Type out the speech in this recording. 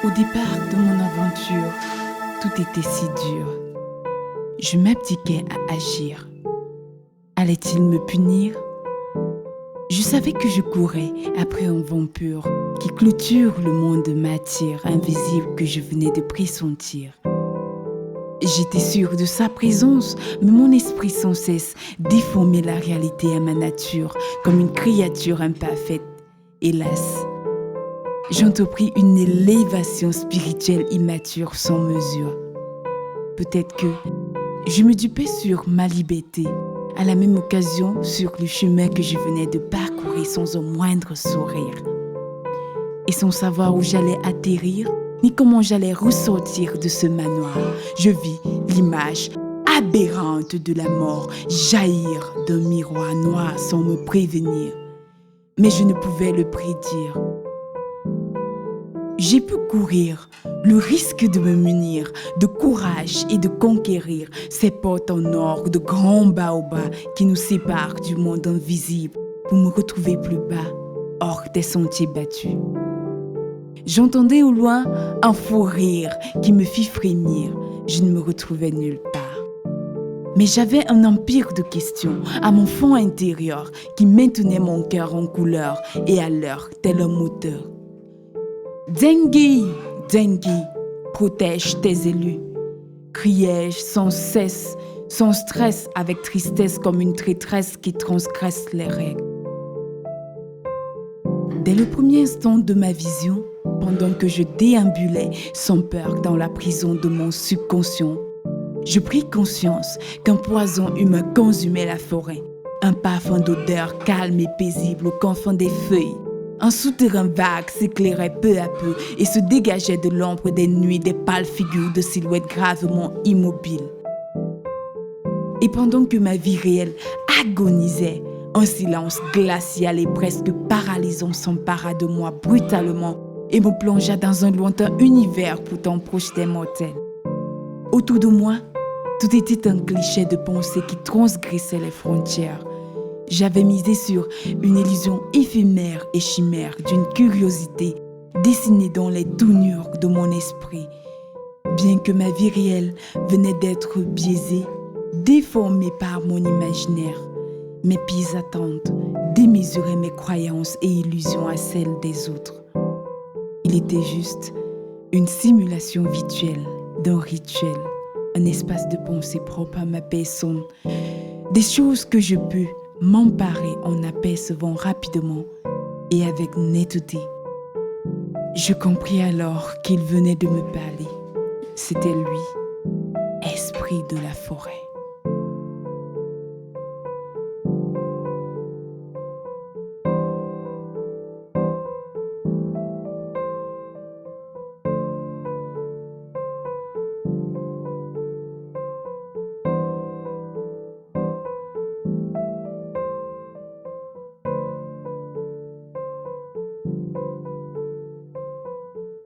Au départ de mon aventure, tout était si dur. Je m'abdiquais à agir. Allait-il me punir? Je savais que je courais après un vent pur qui clôture le monde de matière invisible que je venais de pressentir. J'étais sûre de sa présence, mais mon esprit sans cesse déformait la réalité à ma nature comme une créature imparfaite. Hélas, j'entrepris une élévation spirituelle immature sans mesure. Peut-être que je me dupais sur ma liberté, à la même occasion sur le chemin que je venais de parcourir sans un moindre sourire. Et sans savoir où j'allais atterrir, ni comment j'allais ressortir de ce manoir, je vis l'image aberrante de la mort jaillir d'un miroir noir sans me prévenir. Mais je ne pouvais le prédire. J'ai pu courir le risque de me munir de courage et de conquérir ces portes en or de grands baobabs qui nous séparent du monde invisible pour me retrouver plus bas, hors des sentiers battus. J'entendais au loin un fou rire qui me fit frémir. Je ne me retrouvais nulle part. Mais j'avais un empire de questions à mon fond intérieur qui maintenait mon cœur en couleur et à l'heure tel un moteur. Dengue, Dengue, protège tes élus, criai-je sans cesse, sans stress, avec tristesse comme une traîtresse qui transgresse les règles. Dès le premier instant de ma vision, pendant que je déambulais sans peur dans la prison de mon subconscient, je pris conscience qu'un poison humain consumait la forêt, un parfum d'odeur calme et paisible aux confins des feuilles. Un souterrain vague s'éclairait peu à peu et se dégageait de l'ombre des nuits des pâles figures de silhouettes gravement immobiles. Et pendant que ma vie réelle agonisait, un silence glacial et presque paralysant s'empara de moi brutalement et me plongea dans un lointain univers pourtant proche des mortels. Autour de moi, tout était un cliché de pensée qui transgressait les frontières. J'avais misé sur une illusion éphémère et chimère d'une curiosité dessinée dans les tournures de mon esprit. Bien que ma vie réelle venait d'être biaisée, déformée par mon imaginaire, mes pieds attentes démesuraient mes croyances et illusions à celles des autres. Il était juste une simulation virtuelle d'un rituel, un espace de pensée propre à ma personne, des choses que je peux m'emparer en apercevant rapidement et avec netteté. Je compris alors qu'il venait de me parler. C'était lui, esprit de la forêt.